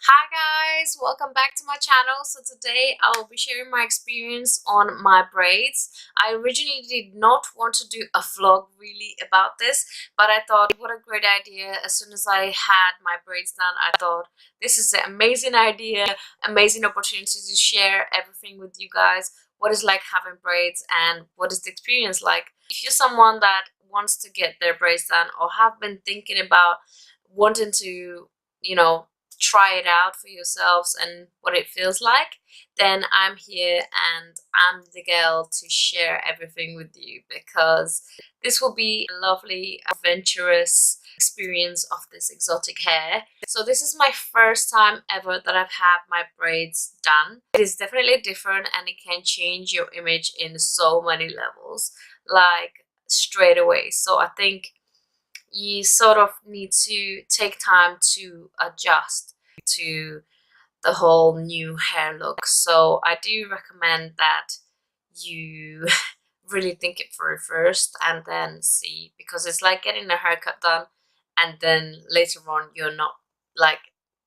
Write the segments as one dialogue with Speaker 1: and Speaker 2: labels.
Speaker 1: Hi guys, welcome back to my channel. So today I will be sharing my experience on my braids. I originally did not want to do a vlog really about this, but I thought what a great idea. As soon as I had my braids done, I thought this is an amazing idea, amazing opportunity to share everything with you guys. What is like having braids and what is the experience like? If you're someone that wants to get their braids done or have been thinking about wanting to, you know, try it out for yourselves and what it feels like, then I'm here and I'm the girl to share everything with you, because this will be a lovely adventurous experience of this exotic hair. So this is my first time ever that I've had my braids done. It is definitely different and it can change your image in so many levels, like straight away. So I think you sort of need to take time to adjust to the whole new hair look. So I do recommend that you really think it through first and then see, because it's like getting a haircut done and then later on you're not like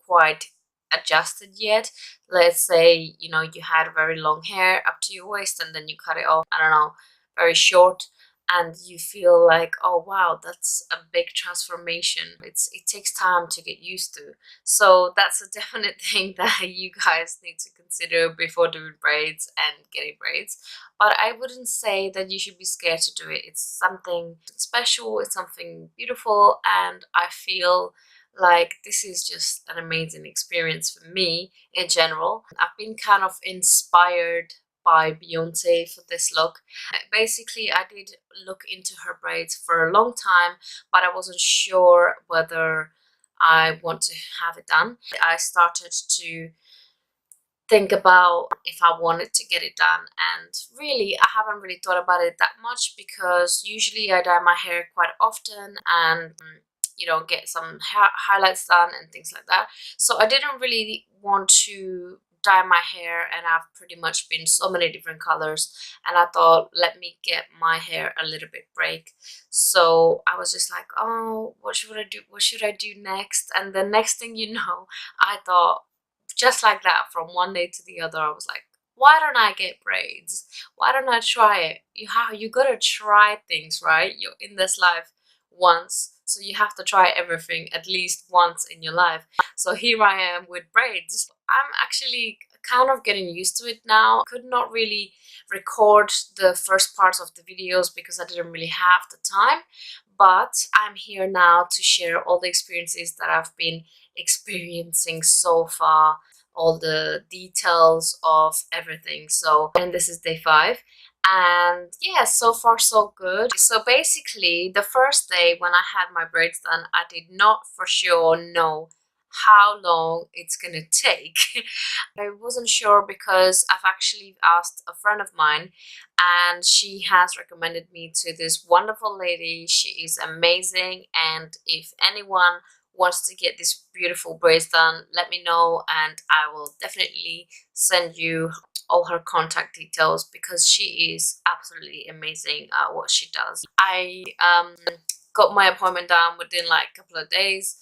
Speaker 1: quite adjusted yet. Let's say, you know, you had very long hair up to your waist and then you cut it off, I don't know, very short, and you feel like, oh wow, that's a big transformation. It takes time to get used to. So that's a definite thing that you guys need to consider before doing braids and getting braids. But I wouldn't say that you should be scared to do it. It's something special, it's something beautiful, and I feel like this is just an amazing experience for me in general. I've been kind of inspired by Beyonce for this look. Basically, I did look into her braids for a long time, but I wasn't sure whether I want to have it done. I started to think about if I wanted to get it done, and really I haven't really thought about it that much, because usually I dye my hair quite often and you know, get some highlights done and things like that. So I didn't really want to dye my hair, and I've pretty much been so many different colors, and I thought, let me get my hair a little bit break. So I was just like, oh, what should I do, what should I do next? And the next thing you know, I thought, just like that, from one day to the other, I was like, why don't I get braids? Why don't I try it? You gotta try things, right? You're in this life once, so you have to try everything at least once in your life. So here I am with braids. I'm actually kind of getting used to it now. I could not really record the first parts of the videos because I didn't really have the time, but I'm here now to share all the experiences that I've been experiencing so far, all the details of everything. So, and this is day 5, and yeah, so far so good. So basically the first day when I had my braids done, I did not for sure know how long it's gonna take. I wasn't sure because I've actually asked a friend of mine and she has recommended me to this wonderful lady. She is amazing, and if anyone wants to get this beautiful braids done, let me know and I will definitely send you all her contact details, because she is absolutely amazing at what she does. I got my appointment done within like a couple of days,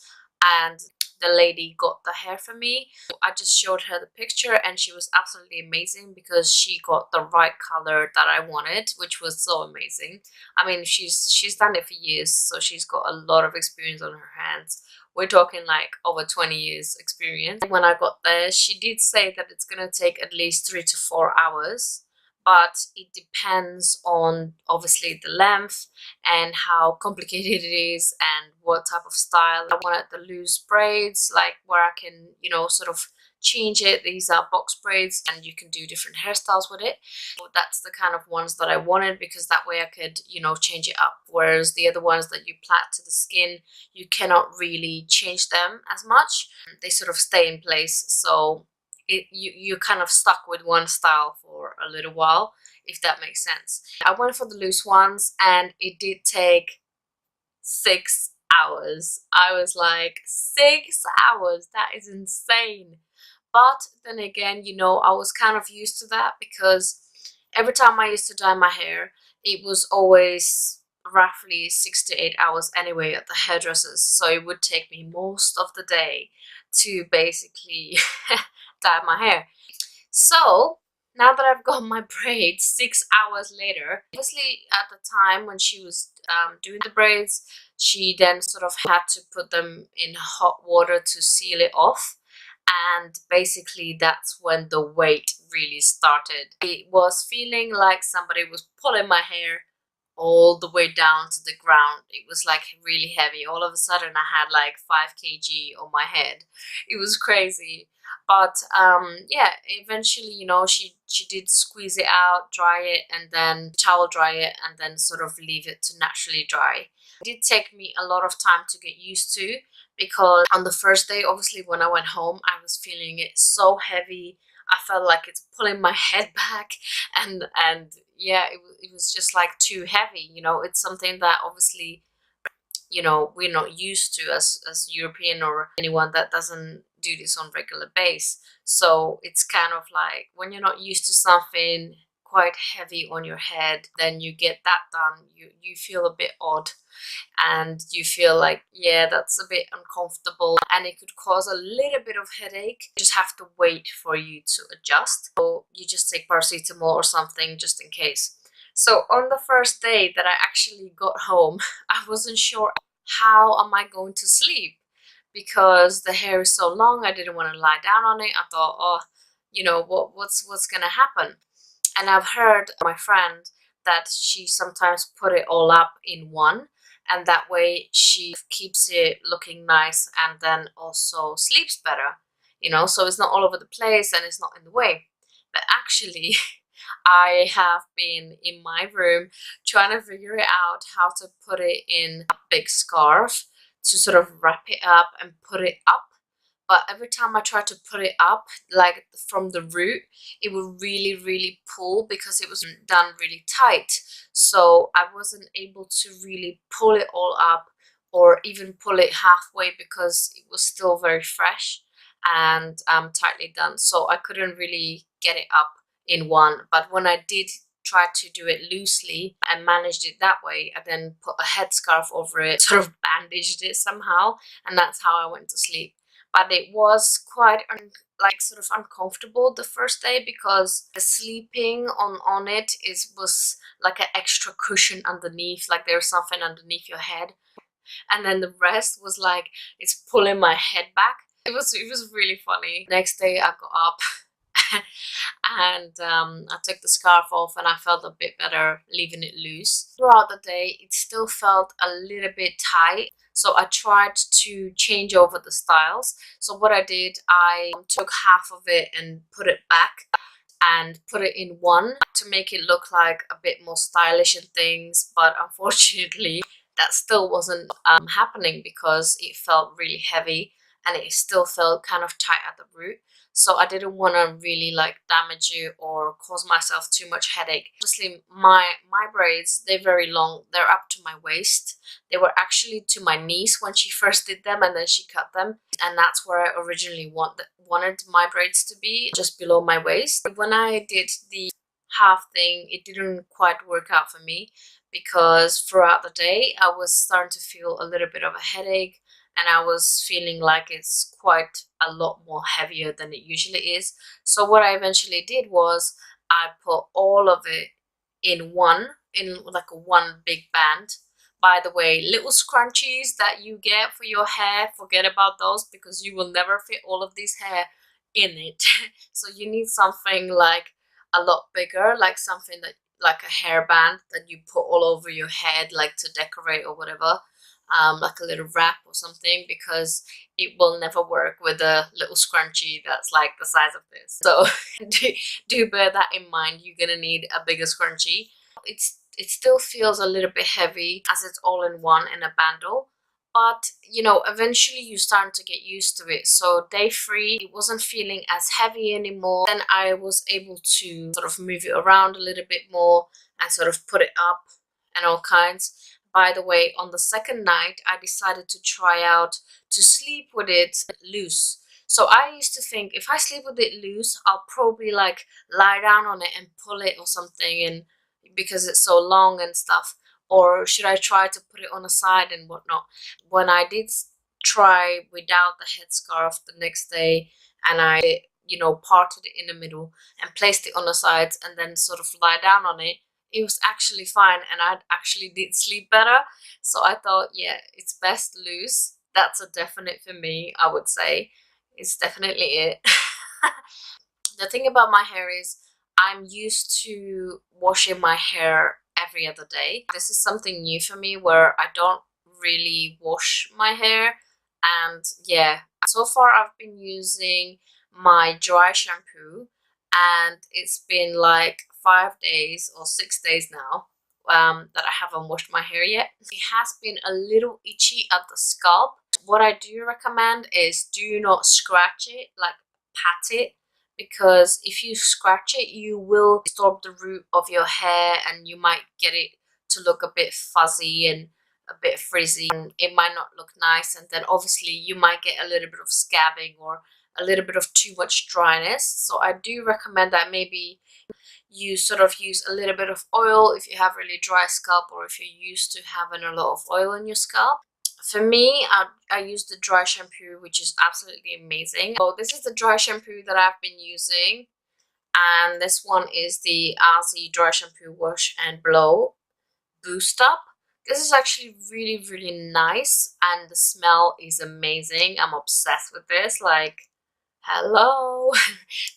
Speaker 1: and the lady got the hair for me. I just showed her the picture and she was absolutely amazing, because she got the right color that I wanted, which was so amazing. I mean, she's done it for years, so she's got a lot of experience on her hands. We're talking like over 20 years experience. When I got there, she did say that it's gonna take at least 3 to 4 hours, but it depends on obviously the length and how complicated it is and what type of style. I wanted the loose braids, like where I can, you know, sort of change it. These are box braids and you can do different hairstyles with it. But that's the kind of ones that I wanted, because that way I could, you know, change it up. Whereas the other ones that you plait to the skin, you cannot really change them as much. They sort of stay in place. So you're kind of stuck with one style for a little while, if that makes sense. I went for the loose ones and it did take 6 hours. I was like, 6 hours? That is insane. But then again, you know, I was kind of used to that, because every time I used to dye my hair, it was always roughly 6 to 8 hours anyway at the hairdressers. So it would take me most of the day to basically dye my hair. So now that I've got my braids 6 hours later, obviously at the time when she was doing the braids, she then sort of had to put them in hot water to seal it off. And basically that's when the weight really started. It was feeling like somebody was pulling my hair all the way down to the ground. It was like really heavy. All of a sudden I had like 5 kg on my head. It was crazy. But yeah, eventually, you know, she did squeeze it out, dry it, and then towel dry it, and then sort of leave it to naturally dry. It did take me a lot of time to get used to, because on the first day, obviously when I went home, I was feeling it so heavy. I felt like it's pulling my head back, and yeah, it was just like too heavy. You know, it's something that obviously, you know, we're not used to as European or anyone that doesn't do this on regular base. So it's kind of like when you're not used to something quite heavy on your head, then you get that done, you feel a bit odd, and you feel like, yeah, that's a bit uncomfortable, and it could cause a little bit of headache. You just have to wait for you to adjust, so you just take paracetamol or something just in case. So on the first day that I actually got home, I wasn't sure how am I going to sleep, because the hair is so long. I didn't want to lie down on it. I thought, oh, you know, what's gonna happen? And I've heard my friend that she sometimes put it all up in one, and that way she keeps it looking nice and then also sleeps better, you know, so it's not all over the place and it's not in the way. But actually, I have been in my room trying to figure it out how to put it in a big scarf to sort of wrap it up and put it up. But every time I tried to put it up, like from the root, it would really pull because it was done really tight. So I wasn't able to really pull it all up or even pull it halfway, because it was still very fresh and tightly done. So I couldn't really get it up in one. But when I did try to do it loosely and managed it that way, I then put a headscarf over it, sort of bandaged it somehow, and that's how I went to sleep. But it was quite like sort of uncomfortable the first day, because the sleeping on it was like an extra cushion underneath, like there's something underneath your head, and then the rest was like it's pulling my head back. It was really funny. Next day I got up and I took the scarf off and I felt a bit better leaving it loose. Throughout the day it still felt a little bit tight, so I tried to change over the styles. So what I did, I took half of it and put it back and put it in one to make it look like a bit more stylish and things, but unfortunately that still wasn't happening, because it felt really heavy and it still felt kind of tight at the root. So I didn't want to really like damage it or cause myself too much headache. Obviously my braids, they're very long, they're up to my waist. They were actually to my knees when she first did them, and then she cut them, and that's where I originally wanted my braids to be, just below my waist. When I did the half thing, it didn't quite work out for me, because throughout the day I was starting to feel a little bit of a headache, and I was feeling like it's quite a lot more heavier than it usually is. So what I eventually did was I put all of it in like a one big band. By the way, little scrunchies that you get for your hair, forget about those, because you will never fit all of this hair in it. So you need something like a lot bigger, like something that like a hairband that you put all over your head, like to decorate or whatever, like a little wrap or something, because it will never work with a little scrunchie that's like the size of this. So do bear that in mind. You're gonna need a bigger scrunchie. It still feels a little bit heavy as it's all in one in a bundle, but you know, eventually you start to get used to it. So day 3, it wasn't feeling as heavy anymore. Then I was able to sort of move it around a little bit more and sort of put it up and all kinds. By the way, on the second night I decided to try out to sleep with it loose. So I used to think if I sleep with it loose, I'll probably like lie down on it and pull it or something, and because it's so long and stuff, or should I try to put it on a side and whatnot. When I did try without the headscarf the next day, and I, you know, parted it in the middle and placed it on the sides and then sort of lie down on it. It was actually fine, and I actually did sleep better. So I thought, yeah, it's best loose. That's a definite for me, I would say. It's definitely it. The thing about my hair is I'm used to washing my hair every other day. This is something new for me where I don't really wash my hair. And yeah, so far I've been using my dry shampoo, and it's been like 5 days or 6 days now that I haven't washed my hair yet. It has been a little itchy at the scalp. What I do recommend is do not scratch it, like pat it, because if you scratch it, you will disturb the root of your hair and you might get it to look a bit fuzzy and a bit frizzy, and it might not look nice, and then obviously you might get a little bit of scabbing or a little bit of too much dryness. So I do recommend that maybe you sort of use a little bit of oil if you have really dry scalp, or if you're used to having a lot of oil in your scalp. For me, I use the dry shampoo, which is absolutely amazing. So this is the dry shampoo that I've been using, and this one is the Aussie Dry Shampoo Wash and Blow Boost Up. This is actually really, really nice, and the smell is amazing. I'm obsessed with this. Like, hello.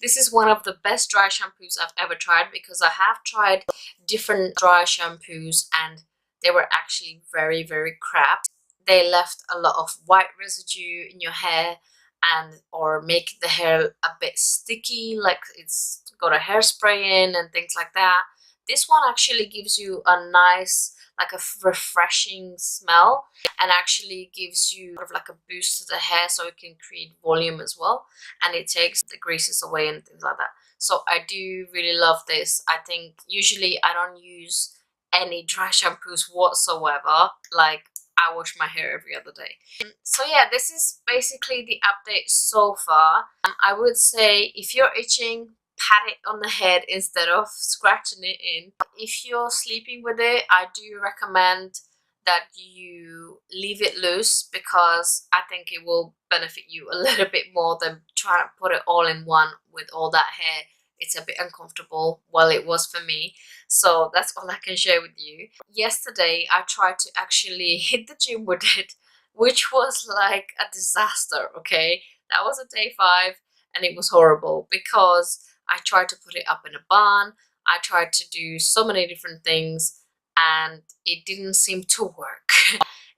Speaker 1: This is one of the best dry shampoos I've ever tried, because I have tried different dry shampoos and they were actually very, very crap. They left a lot of white residue in your hair, and or make the hair a bit sticky, like it's got a hairspray in and things like that. This one actually gives you a nice, like a refreshing smell, and actually gives you sort of like a boost to the hair, so it can create volume as well, and it takes the greases away and things like that. So I do really love this. I think usually I don't use any dry shampoos whatsoever. Like, I wash my hair every other day. So yeah, this is basically the update so far. I would say if you're itching, pat it on the head instead of scratching it in. If you're sleeping with it, I do recommend that you leave it loose, because I think it will benefit you a little bit more than trying to put it all in one with all that hair. It's a bit uncomfortable. Well, it was for me. So that's all I can share with you. Yesterday, I tried to actually hit the gym with it, which was like a disaster, okay? That was a day 5, and it was horrible because I tried to put it up in a bun. I tried to do so many different things, and it didn't seem to work.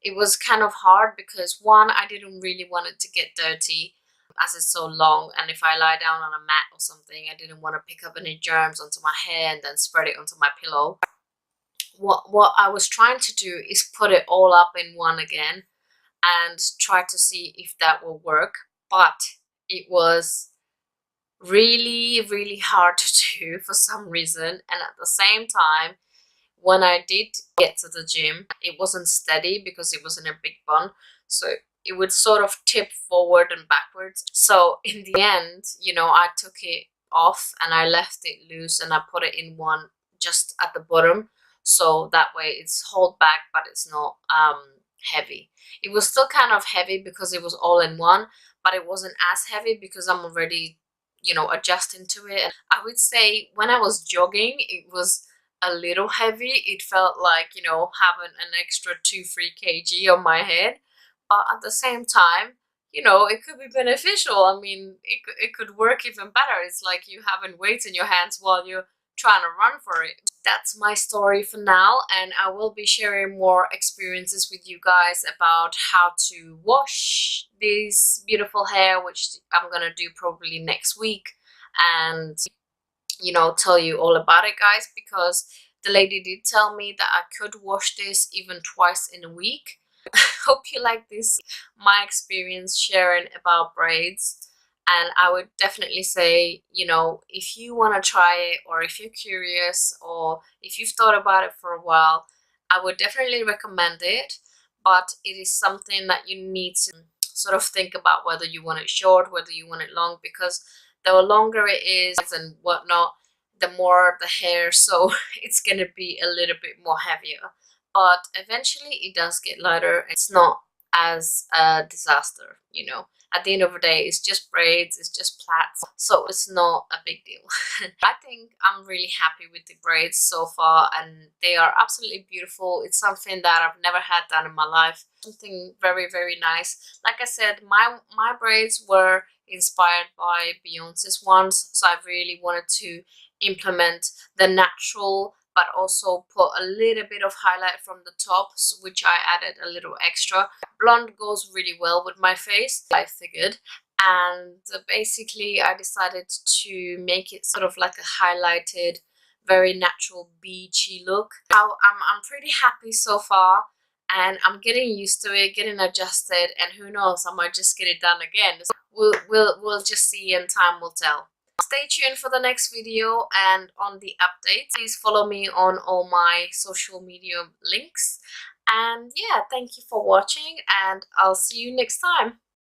Speaker 1: It was kind of hard because, one, I didn't really want it to get dirty as it's so long, and if I lie down on a mat or something, I didn't want to pick up any germs onto my hair and then spread it onto my pillow. What I was trying to do is put it all up in one again and try to see if that will work, but it was really, really hard to do for some reason. And at the same time, when I did get to the gym, it wasn't steady because it was in a big bun, so it would sort of tip forward and backwards. So in the end, you know, I took it off and I left it loose, and I put it in one just at the bottom, so that way it's hold back but it's not heavy. It was still kind of heavy because it was all in one, but it wasn't as heavy because I'm already, you know, adjusting to it. And I would say when I was jogging, it was a little heavy. It felt like, you know, having an extra 2-3 kg on my head, but at the same time, you know, it could be beneficial. I mean, it could work even better. It's like you having weights in your hands while you're trying to run for it. That's my story for now, and I will be sharing more experiences with you guys about how to wash this beautiful hair, which I'm gonna do probably next week, and, you know, tell you all about it, guys, because the lady did tell me that I could wash this even twice in a week. Hope you like this, my experience sharing about braids. And I would definitely say, you know, if you want to try it, or if you're curious, or if you've thought about it for a while, I would definitely recommend it. But it is something that you need to sort of think about, whether you want it short, whether you want it long, because the longer it is and whatnot, the more the hair, so it's gonna be a little bit more heavier. But eventually it does get lighter. It's not as a disaster, you know. At the end of the day, it's just braids, it's just plaits, so it's not a big deal. I think I'm really happy with the braids so far, and they are absolutely beautiful. It's something that I've never had done in my life. Something very, very nice. Like I said, my braids were inspired by Beyonce's ones, so I really wanted to implement the natural but also put a little bit of highlight from the top, which I added a little extra. Blonde goes really well with my face, I figured, and basically I decided to make it sort of like a highlighted, very natural beachy look. I'm pretty happy so far, and I'm getting used to it, getting adjusted, and who knows, I might just get it done again. So we'll just see, and time will tell. Stay tuned for the next video and on the updates. Please follow me on all my social media links. And yeah, thank you for watching, and I'll see you next time.